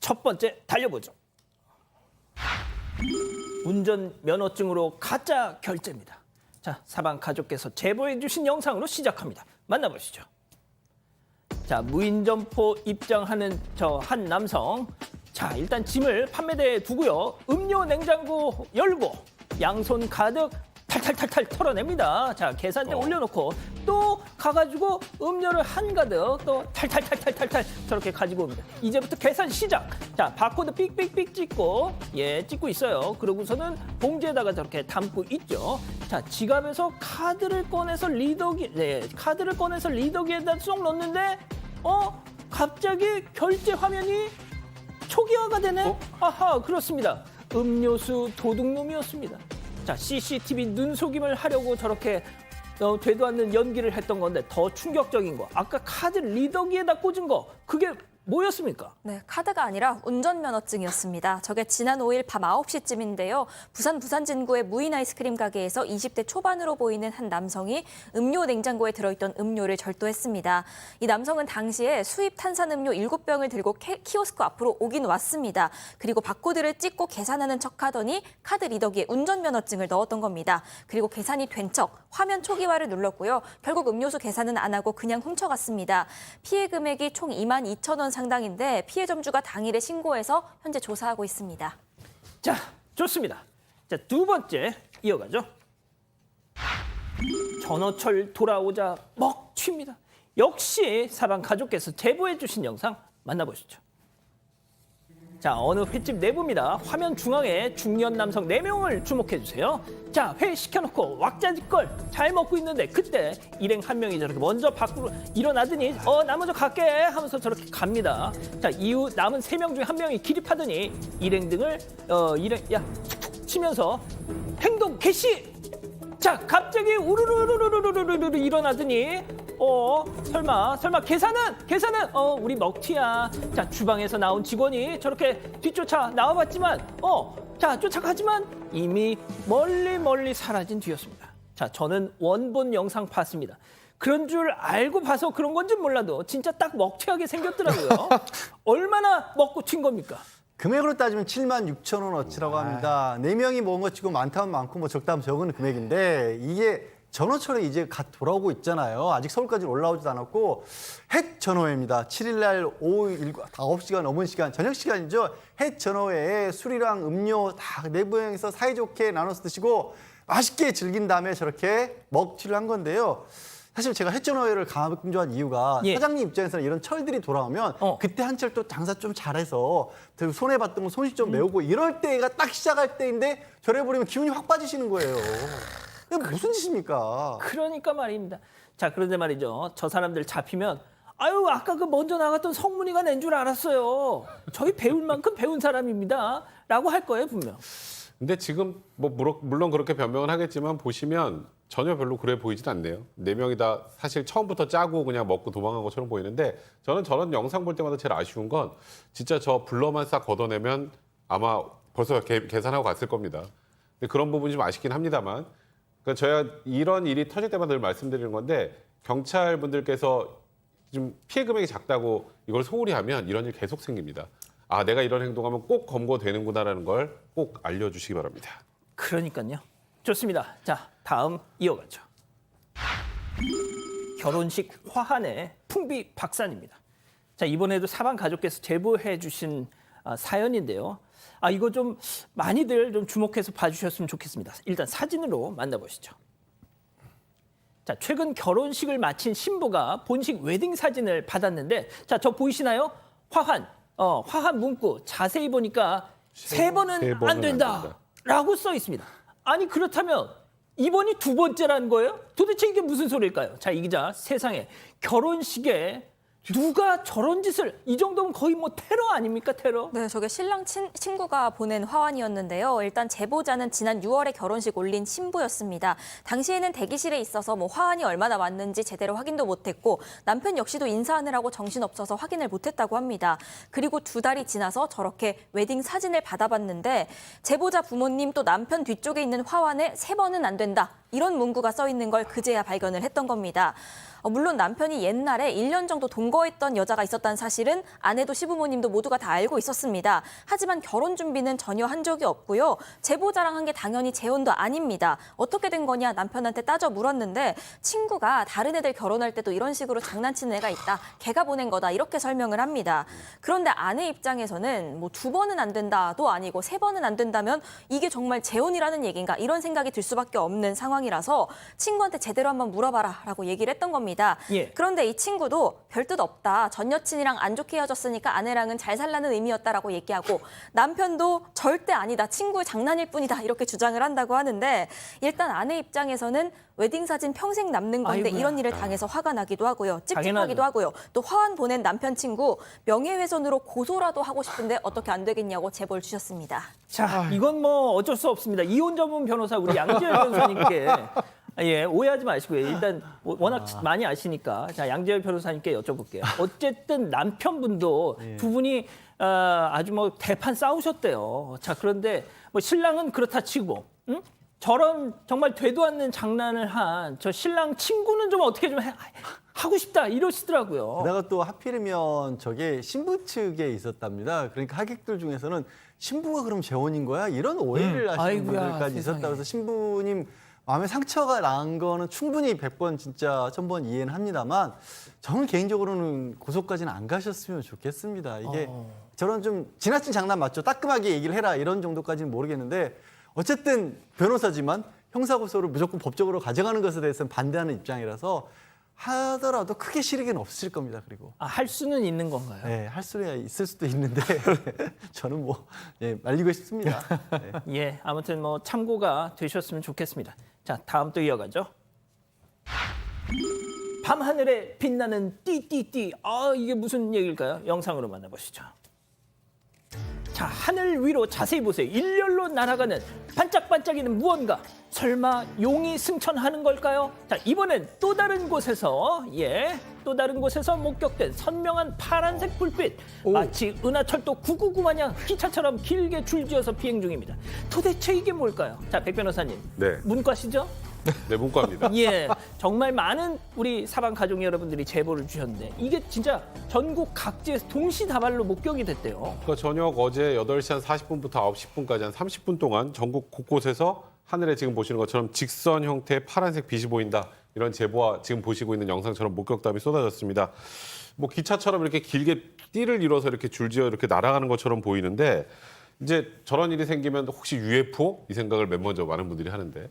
첫 번째 달려보죠. 운전면허증으로 가짜 결제입니다. 자, 사방 가족께서 제보해 주신 영상으로 시작합니다. 만나보시죠. 자, 무인점포 입장하는 저 한 남성. 자, 일단 짐을 판매대에 두고요. 음료 냉장고 열고 양손 가득 탈탈탈탈 털어냅니다. 자, 계산대 올려놓고 또 가가지고 음료를 한가득 또 탈탈탈탈탈탈 저렇게 가지고 옵니다. 이제부터 계산 시작. 자, 바코드 삑삑삑 찍고 찍고 있어요. 그러고서는 봉지에다가 저렇게 담고 있죠. 자, 지갑에서 카드를 꺼내서 리더기에다 쏙 넣는데 갑자기 결제 화면이 초기화가 되네. 아하, 그렇습니다. 음료수 도둑놈이었습니다. 자, CCTV 눈속임을 하려고 저렇게 되도 않는 연기를 했던 건데 더 충격적인 거. 아까 카드 리더기에다 꽂은 거. 그게 뭐였습니까? 네, 카드가 아니라 운전면허증이었습니다. 저게 지난 5일 밤 9시쯤인데요. 부산 부산진구의 무인 아이스크림 가게에서 20대 초반으로 보이는 한 남성이 음료 냉장고에 들어있던 음료를 절도했습니다. 이 남성은 당시에 수입 탄산음료 7병을 들고 키오스크 앞으로 오긴 왔습니다. 그리고 바코드를 찍고 계산하는 척하더니 카드 리더기에 운전면허증을 넣었던 겁니다. 그리고 계산이 된 척 화면 초기화를 눌렀고요. 결국 음료수 계산은 안 하고 그냥 훔쳐갔습니다. 피해 금액이 총 22,000원 상당인데 피해 점주가 당일에 신고해서 현재 조사하고 있습니다. 자, 좋습니다. 자, 두 번째 이어가죠. 전어철 돌아오자 먹튀입니다. 역시 사방 가족께서 제보해 주신 영상 만나보시죠. 자, 어느 횟집 내부입니다. 화면 중앙에 중년 남성 4명을 주목해 주세요. 자, 회 시켜놓고 왁자지껄 잘 먹고 있는데 그때 일행 한 명이 저렇게 먼저 밖으로 일어나더니 나 먼저 갈게 하면서 저렇게 갑니다. 자, 이후 남은 3명 중에 한 명이 기립하더니 일행 등을 툭툭 치면서 행동 개시. 자, 갑자기 우르르르르르르르 일어나더니 설마 계산은 우리 먹튀야. 자, 주방에서 나온 직원이 저렇게 뒤쫓아 나와봤지만 쫓아가지만 이미 멀리 사라진 뒤였습니다. 자, 저는 원본 영상 봤습니다. 그런 줄 알고 봐서 그런 건지 몰라도 진짜 딱 먹튀하게 생겼더라고요. 얼마나 먹고 튄 겁니까? 금액으로 따지면 76,000원어치라고 합니다. 4명이 먹은 것 치고 많다면 많고 뭐 적다면 적은 금액인데 이게 전어철에 이제 갓 돌아오고 있잖아요. 아직 서울까지 올라오지도 않았고 햇 전어회입니다. 7일날 오후 9시가 넘은 시간, 저녁 시간이죠. 햇 전어회에 술이랑 음료 다 내부형에서 사이좋게 나눠서 드시고 맛있게 즐긴 다음에 저렇게 먹튀를 한 건데요. 사실 제가 햇전어회를 강조한 이유가 사장님 입장에서는 이런 철들이 돌아오면 그때 한철 또 장사 좀 잘해서 손해봤던 거 손실 좀 메우고 이럴 때가 딱 시작할 때인데 저래버리면 기운이 확 빠지시는 거예요. 이게 무슨 짓입니까? 그러니까 말입니다. 자, 그런데 말이죠. 저 사람들 잡히면 아까 그 먼저 나갔던 성문이가 낸 줄 알았어요. 저희 배울 만큼 배운 사람입니다. 라고 할 거예요, 분명. 근데 지금 뭐 물론 그렇게 변명을 하겠지만 보시면 전혀 별로 그래 보이진 않네요. 4명이 다 사실 처음부터 짜고 그냥 먹고 도망간 것처럼 보이는데 저는 저런 영상 볼 때마다 제일 아쉬운 건 진짜 저 불러만 싹 걷어내면 아마 벌써 계산하고 갔을 겁니다. 근데 그런 부분이 좀 아쉽긴 합니다만 그러니까 저희가 이런 일이 터질 때마다 늘 말씀드리는 건데 경찰분들께서 좀 피해 금액이 작다고 이걸 소홀히 하면 이런 일 계속 생깁니다. 아, 내가 이런 행동하면 꼭 검거되는구나라는 걸 꼭 알려주시기 바랍니다. 그러니까요. 좋습니다. 자, 다음 이어가죠. 결혼식 화환의 풍비박산입니다. 자, 이번에도 사방 가족께서 제보해 주신 사연인데요. 이거 좀 많이들 좀 주목해서 봐주셨으면 좋겠습니다. 일단 사진으로 만나보시죠. 자, 최근 결혼식을 마친 신부가 본식 웨딩 사진을 받았는데, 자, 저 보이시나요? 화환 문구 자세히 보니까 3번은 안 된다라고 써 있습니다. 아니, 그렇다면 이번이 2번째라는 거예요? 도대체 이게 무슨 소리일까요? 자, 이 기자, 세상에 결혼식에 누가 저런 짓을, 이 정도면 거의 뭐 테러 아닙니까, 테러? 네, 저게 신랑 친구가 보낸 화환이었는데요. 일단 제보자는 지난 6월에 결혼식 올린 신부였습니다. 당시에는 대기실에 있어서 뭐 화환이 얼마나 왔는지 제대로 확인도 못했고 남편 역시도 인사하느라고 정신없어서 확인을 못했다고 합니다. 그리고 2달이 지나서 저렇게 웨딩 사진을 받아봤는데 제보자 부모님 또 남편 뒤쪽에 있는 화환에 3번은 안 된다. 이런 문구가 써 있는 걸 그제야 발견을 했던 겁니다. 물론 남편이 옛날에 1년 정도 동거했던 여자가 있었다는 사실은 아내도 시부모님도 모두가 다 알고 있었습니다. 하지만 결혼 준비는 전혀 한 적이 없고요. 제보 자랑한 게 당연히 재혼도 아닙니다. 어떻게 된 거냐 남편한테 따져 물었는데 친구가 다른 애들 결혼할 때도 이런 식으로 장난치는 애가 있다. 걔가 보낸 거다. 이렇게 설명을 합니다. 그런데 아내 입장에서는 뭐 2번은 안 된다도 아니고 3번은 안 된다면 이게 정말 재혼이라는 얘기인가 이런 생각이 들 수밖에 없는 상황이라서 친구한테 제대로 한번 물어봐라 라고 얘기를 했던 겁니다. 예. 그런데 이 친구도 별 뜻 없다. 전 여친이랑 안 좋게 헤어졌으니까 아내랑은 잘 살라는 의미였다라고 얘기하고 남편도 절대 아니다. 친구의 장난일 뿐이다. 이렇게 주장을 한다고 하는데 일단 아내 입장에서는 웨딩 사진 평생 남는 건데 아이고야. 이런 일을 당해서 화가 나기도 하고요. 찝찝하기도 당연하죠. 하고요. 또 화환 보낸 남편 친구 명예훼손으로 고소라도 하고 싶은데 어떻게 안 되겠냐고 제보를 주셨습니다. 자, 이건 뭐 어쩔 수 없습니다. 이혼 전문 변호사 우리 양재열 변호사님께 예, 오해하지 마시고요. 일단 워낙 많이 아시니까 자, 양재열 변호사님께 여쭤볼게요. 어쨌든 남편분도 두 분이 아주 뭐 대판 싸우셨대요. 자, 그런데 뭐 신랑은 그렇다 치고 응? 저런 정말 되도 않는 장난을 한 저 신랑 친구는 좀 어떻게 좀 하고 싶다 이러시더라고요. 게다가 또 하필이면 저게 신부 측에 있었답니다. 그러니까 하객들 중에서는 신부가 그럼 재혼인 거야? 이런 오해를 하시는 아이고야, 분들까지 세상에. 있었다. 그래서 신부님 마음에 상처가 난 거는 충분히 100번 진짜 1000번 이해는 합니다만 저는 개인적으로는 고소까지는 안 가셨으면 좋겠습니다. 이게 저런 좀 지나친 장난 맞죠? 따끔하게 얘기를 해라 이런 정도까지는 모르겠는데 어쨌든 변호사지만 형사고소를 무조건 법적으로 가져가는 것에 대해서는 반대하는 입장이라서 하더라도 크게 실익은 없을 겁니다. 그리고 할 수는 있는 건가요? 네, 할 수야 있을 수도 있는데 저는 뭐 말리고 싶습니다. 네. 예, 아무튼 뭐 참고가 되셨으면 좋겠습니다. 자, 다음 또 이어가죠. 밤하늘에 빛나는 띠띠띠. 이게 무슨 얘기일까요? 영상으로 만나보시죠. 자, 하늘 위로 자세히 보세요. 일렬로 날아가는 반짝반짝이는 무언가. 설마 용이 승천하는 걸까요? 자, 이번엔 또 다른 곳에서 또 다른 곳에서 목격된 선명한 파란색 불빛. 마치 은하철도 999 마냥 기차처럼 길게 줄지어서 비행 중입니다. 도대체 이게 뭘까요? 자, 백 변호사님. 네. 문과시죠? 네, 문과입니다. 예, 정말 많은 우리 사방 가족 여러분들이 제보를 주셨는데 이게 진짜 전국 각지에서 동시다발로 목격이 됐대요. 그러니까 저녁 어제 8시 한 40분부터 9시 10분까지 한 30분 동안 전국 곳곳에서 하늘에 지금 보시는 것처럼 직선 형태의 파란색 빛이 보인다. 이런 제보와 지금 보시고 있는 영상처럼 목격담이 쏟아졌습니다. 뭐 기차처럼 이렇게 길게 띠를 이뤄서 이렇게 줄지어 이렇게 날아가는 것처럼 보이는데 이제 저런 일이 생기면 혹시 UFO? 이 생각을 맨 먼저 많은 분들이 하는데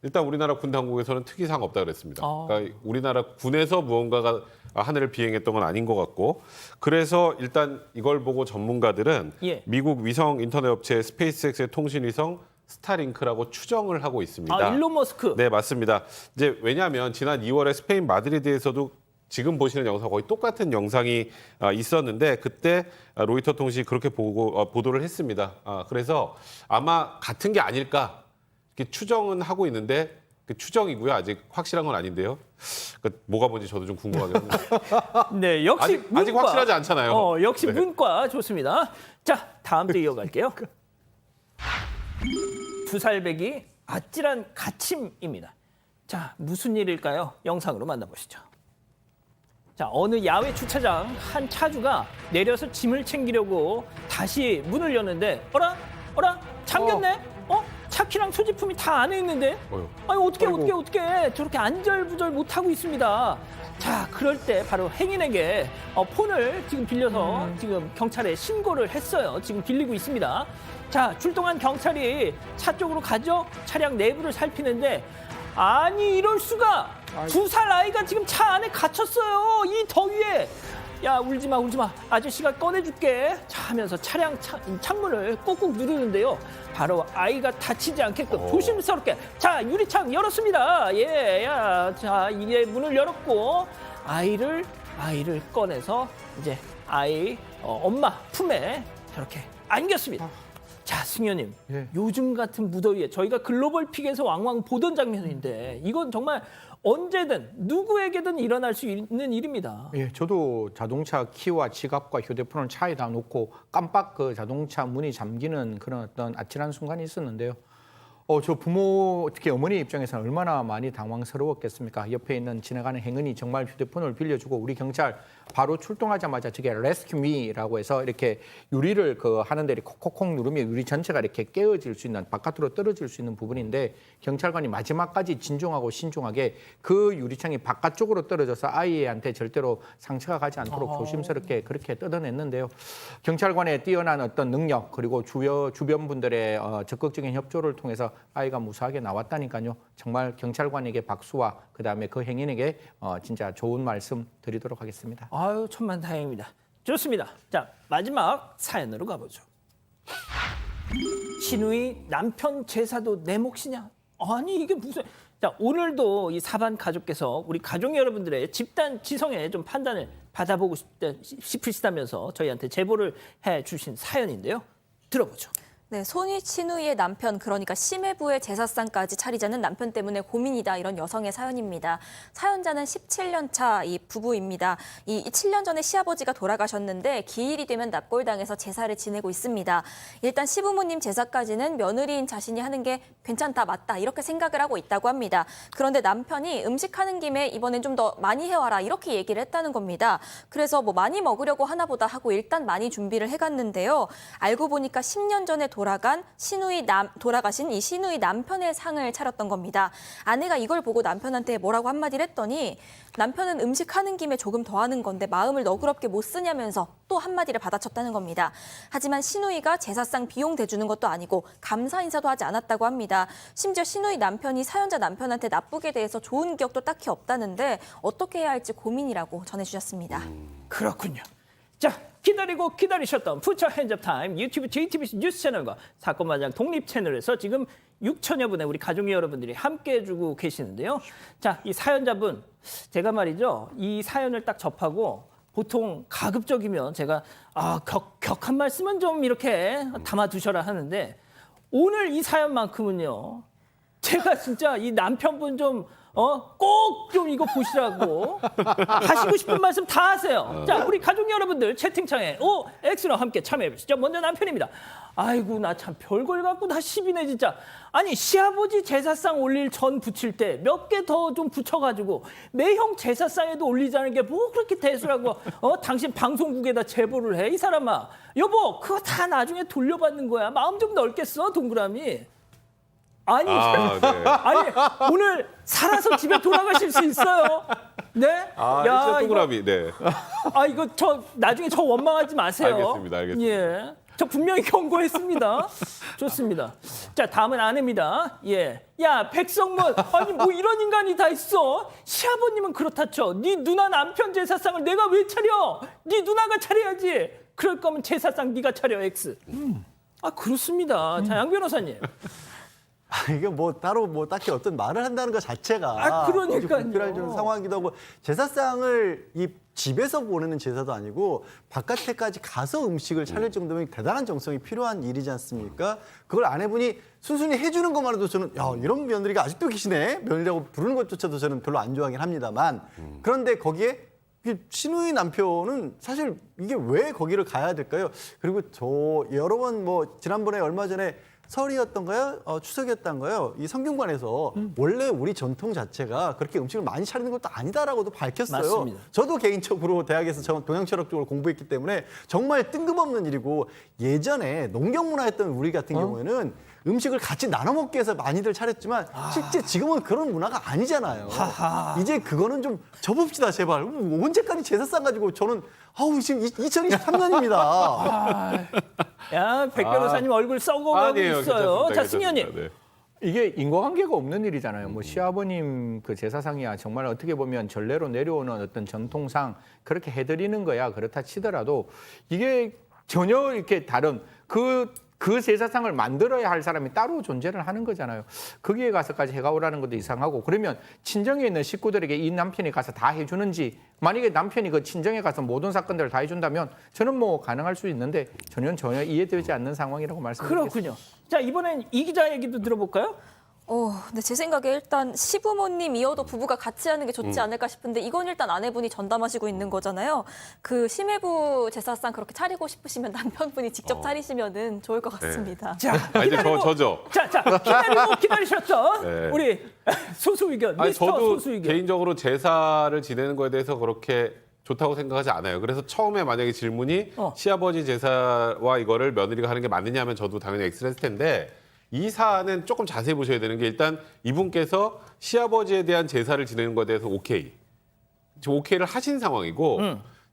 일단 우리나라 군 당국에서는 특이사항 없다 그랬습니다. 그러니까 우리나라 군에서 무언가가 하늘을 비행했던 건 아닌 것 같고 그래서 일단 이걸 보고 전문가들은 예. 미국 위성 인터넷 업체 스페이스X의 통신위성 스타링크라고 추정을 하고 있습니다. 일론 머스크. 네, 맞습니다. 이제 왜냐하면 지난 2월에 스페인 마드리드에서도 지금 보시는 영상 거의 똑같은 영상이 있었는데 그때 로이터 통신이 그렇게 보도를 했습니다. 그래서 아마 같은 게 아닐까 이렇게 추정은 하고 있는데 그 추정이고요. 아직 확실한 건 아닌데요. 그러니까 뭐가 뭔지 저도 좀 궁금하긴 합니다. 네, 역시 아직 확실하지 않잖아요. 역시 네. 문과 좋습니다. 자, 다음 또 이어갈게요. 두 살배기 아찔한 갇힘입니다. 자, 무슨 일일까요? 영상으로 만나보시죠. 자, 어느 야외 주차장 한 차주가 내려서 짐을 챙기려고 다시 문을 여는데 어라? 잠겼네? 차키랑 소지품이 다 안에 있는데? 아니 어떻게 저렇게 안절부절 못하고 있습니다. 자, 그럴 때 바로 행인에게 폰을 지금 빌려서 지금 경찰에 신고를 했어요. 지금 빌리고 있습니다. 자, 출동한 경찰이 차 쪽으로 가죠. 차량 내부를 살피는데 아니 이럴 수가 2살 아이가 지금 차 안에 갇혔어요. 이 더위에. 야, 울지 마. 아저씨가 꺼내줄게. 자, 하면서 차량 창문을 꾹꾹 누르는데요. 바로 아이가 다치지 않게끔 조심스럽게. 자, 유리창 열었습니다. 자, 이제 문을 열었고 아이를 꺼내서 이제 아이 엄마 품에 저렇게 안겼습니다. 자, 승현님, 요즘 같은 무더위에 저희가 글로벌 픽에서 왕왕 보던 장면인데 이건 정말 언제든 누구에게든 일어날 수 있는 일입니다. 예, 저도 자동차 키와 지갑과 휴대폰을 차에다 놓고 깜빡 그 자동차 문이 잠기는 그런 어떤 아찔한 순간이 있었는데요. 저 부모 특히 어머니 입장에서는 얼마나 많이 당황스러웠겠습니까? 옆에 있는 지나가는 행인이 정말 휴대폰을 빌려주고 우리 경찰 바로 출동하자마자 저게 Rescue Me라고 해서 이렇게 유리를 하는데 이렇게 콕콕콕 누르면 유리 전체가 이렇게 깨어질 수 있는 바깥으로 떨어질 수 있는 부분인데 경찰관이 마지막까지 진중하고 신중하게 그 유리창이 바깥쪽으로 떨어져서 아이한테 절대로 상처가 가지 않도록 조심스럽게 그렇게 뜯어냈는데요. 경찰관의 뛰어난 어떤 능력 그리고 주변 분들의 적극적인 협조를 통해서 아이가 무사하게 나왔다니까요. 정말 경찰관에게 박수와 그다음에 그 행인에게 진짜 좋은 말씀 드리도록 하겠습니다. 아유, 천만다행입니다. 좋습니다. 자, 마지막 사연으로 가보죠. 신우이 남편 제사도 내 몫이냐? 아니, 이게 무슨... 자, 오늘도 이 사반 가족께서 우리 가족 여러분들의 집단 지성에 좀 판단을 받아보고 싶으시다면서 저희한테 제보를 해주신 사연인데요. 들어보죠. 네, 신우이의 남편, 그러니까 심해부의 제사상까지 차리자는 남편 때문에 고민이다, 이런 여성의 사연입니다. 사연자는 17년 차 이 부부입니다. 이 7년 전에 시아버지가 돌아가셨는데 기일이 되면 납골당해서 제사를 지내고 있습니다. 일단 시부모님 제사까지는 며느리인 자신이 하는 게 괜찮다, 맞다, 이렇게 생각을 하고 있다고 합니다. 그런데 남편이 음식하는 김에 이번엔 좀 더 많이 해와라, 이렇게 얘기를 했다는 겁니다. 그래서 뭐 많이 먹으려고 하나 보다 하고 일단 많이 준비를 해갔는데요. 알고 보니까 10년 전에 돌아가신 이 신우이 남편의 상을 차렸던 겁니다. 아내가 이걸 보고 남편한테 뭐라고 한마디를 했더니 남편은 음식하는 김에 조금 더 하는 건데 마음을 너그럽게 못 쓰냐면서 또 한마디를 받아쳤다는 겁니다. 하지만 신우이가 제사상 비용 대주는 것도 아니고 감사 인사도 하지 않았다고 합니다. 심지어 신우이 남편이 사연자 남편한테 나쁘게 대해서 좋은 기억도 딱히 없다는데 어떻게 해야 할지 고민이라고 전해주셨습니다. 그렇군요. 자, 기다리고 기다리셨던 푸처 핸즈업 타임 유튜브 JTBC 뉴스 채널과 사건 마장 독립 채널에서 지금 6천여 분의 우리 가족 여러분들이 함께 해주고 계시는데요. 자, 이 사연자분, 제가 말이죠, 이 사연을 딱 접하고 보통 가급적이면 제가 격한 말씀은 좀 이렇게 담아두셔라 하는데 오늘 이 사연만큼은요, 제가 진짜 이 남편분 좀 꼭 좀 이거 보시라고 하시고 싶은 말씀 다 하세요. 자, 우리 가족 여러분들 채팅창에 X랑 함께 참여해 보시죠. 먼저 남편입니다. 아이고, 나 참 별걸 갖고 다 시비네 진짜. 아니, 시아버지 제사상 올릴 전 부칠 때 몇 개 더 좀 붙여가지고 매형 제사상에도 올리자는 게 뭐 그렇게 대수라고 당신 방송국에다 제보를 해, 이 사람아. 여보, 그거 다 나중에 돌려받는 거야. 마음 좀 넓게 써, 동그라미. 아니, 네. 아니, 오늘 살아서 집에 돌아가실 수 있어요. 네? 진짜 동그라미. 네. 이거 나중에 저 원망하지 마세요. 알겠습니다. 예. 저 분명히 경고했습니다. 좋습니다. 자, 다음은 아내입니다. 예. 야, 백성문. 아니, 뭐 이런 인간이 다 있어. 시아버님은 그렇다 쳐. 네 누나 남편 제사상을 내가 왜 차려? 네 누나가 차려야지. 그럴 거면 제사상 네가 차려, X. 그렇습니다. 자, 양 변호사님. 이게 뭐 따로 뭐 딱히 어떤 말을 한다는 것 자체가 그러니까요. 불필요한 좀 상황이기도 하고, 제사상을 이 집에서 보내는 제사도 아니고 바깥에까지 가서 음식을 차릴 정도면 대단한 정성이 필요한 일이지 않습니까? 그걸 아내분이 순순히 해주는 것만 해도 저는 이런 며느리가 아직도 계시네, 며느리라고 부르는 것조차도 저는 별로 안 좋아하긴 합니다만, 그런데 거기에 신우이 남편은 사실 이게 왜 거기를 가야 될까요? 그리고 저 여러 번 뭐 지난번에 얼마 전에 설이었던가요? 추석이었던가요? 이 성균관에서 원래 우리 전통 자체가 그렇게 음식을 많이 차리는 것도 아니다라고도 밝혔어요. 맞습니다. 저도 개인적으로 대학에서 동양철학 쪽을 공부했기 때문에 정말 뜬금없는 일이고, 예전에 농경 문화였던 우리 같은 경우에는 음식을 같이 나눠 먹기 위해서 많이들 차렸지만 실제 지금은 그런 문화가 아니잖아요. 이제 그거는 좀 접읍시다, 제발. 언제까지 제사상 가지고 저는 지금 2023년입니다. 야, 백 변호사님 얼굴 썩어가고 있어요. 자, 승현님. 네. 이게 인과관계가 없는 일이잖아요. 뭐 시아버님 그 제사상이야 정말 어떻게 보면 전례로 내려오는 어떤 전통상 그렇게 해드리는 거야. 그렇다 치더라도 이게 전혀 이렇게 다른 그 제사상을 만들어야 할 사람이 따로 존재를 하는 거잖아요. 거기에 가서까지 해가오라는 것도 이상하고, 그러면 친정에 있는 식구들에게 이 남편이 가서 다 해주는지, 만약에 남편이 그 친정에 가서 모든 사건들을 다 해준다면 저는 뭐 가능할 수 있는데 전혀 이해되지 않는 상황이라고 말씀드리겠습니다. 그렇군요. 자, 이번엔 이 기자 얘기도 들어볼까요? 근데 제 생각에 일단 시부모님이어도 부부가 같이 하는 게 좋지 않을까 싶은데 이건 일단 아내분이 전담하시고 있는 거잖아요. 그 심해부 제사상 그렇게 차리고 싶으시면 남편분이 직접 차리시면은 좋을 것 같습니다. 자, 아, 이제 기다리고, 저죠. 자, 기다리셨던 네. 우리 소수 의견, 아니, 미스터 저도 소수 의견. 개인적으로 제사를 지내는 거에 대해서 그렇게 좋다고 생각하지 않아요. 그래서 처음에 만약에 질문이 시아버지 제사와 이거를 며느리가 하는 게 맞느냐 하면 저도 당연히 X를 했을 텐데 이 사안은 조금 자세히 보셔야 되는 게 일단 이분께서 시아버지에 대한 제사를 지내는 거에 대해서 지금 오케이를 하신 상황이고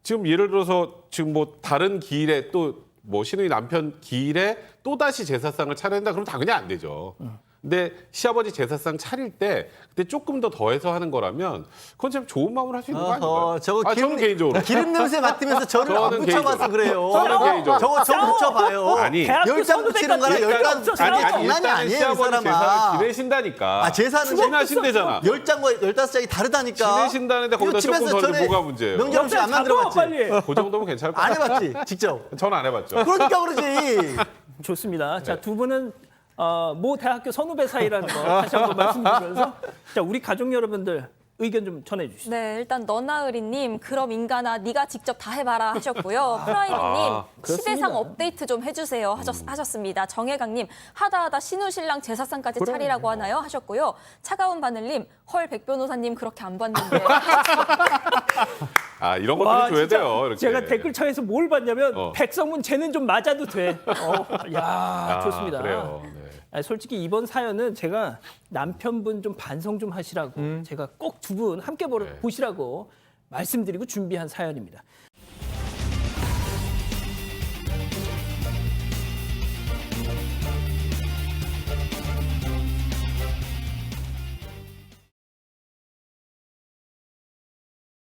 지금 예를 들어서 지금 뭐 다른 기일에 또 뭐 신우이 남편 기일에 또다시 제사상을 차려야 된다 그러면 당연히 안 되죠. 근데 시아버지 제사상 차릴 때 그때 조금 더 더해서 하는 거라면 그건 참 좋은 마음으로 할 수 있는 거 아닌가요? 저거 저는 개인적으로. 기름 냄새 맡으면서 저를 안 저는 붙여봐서 개인적으로. 그래요. 저는 개인적으로. 저거 붙여봐요. 아니, 대학교 10장 붙이는 거랑 선후배까지 10장 없어, 아니, 싸워. 장난이 일단은 아니에요, 이 시아버지 사람아. 제사를 지내신다니까. 아, 제사는 지내신대잖아. 10장과 15장이 다르다니까. 지내신다는데 거기다 조금 더 넣으면 뭐가 문제예요? 명절 음식 안 만들어봤지? 빨리. 그 정도면 괜찮을 것 안 같아요. 해봤지, 직접. 저는 안 해봤죠. 그러니까 그러지. 좋습니다. 자, 네. 두 분은 모 대학교 선후배 사이라는 거 다시 한번 말씀드리면서 자, 우리 가족 여러분들 의견 좀 전해주시죠. 네, 일단 너나으리님, 그럼 인간아, 네가 직접 다 해봐라 하셨고요. 프라이드님, 시대상 업데이트 좀 해주세요 하셨습니다. 정혜강님, 하다하다 신우 신랑 제사상까지 차리라고 하나요 하셨고요. 차가운 바늘님, 헐 백 변호사님 그렇게 안 봤는데. 아, 이런 와, 것들을 줘야 진짜 돼요. 이렇게. 제가 댓글창에서 뭘 봤냐면 백성문 쟤는 좀 맞아도 돼. 야, 아, 좋습니다. 그래요. 네. 아니, 솔직히 이번 사연은 제가 남편분 좀 반성 좀 하시라고 제가 꼭 두 분 함께 네. 보시라고 말씀드리고 준비한 사연입니다.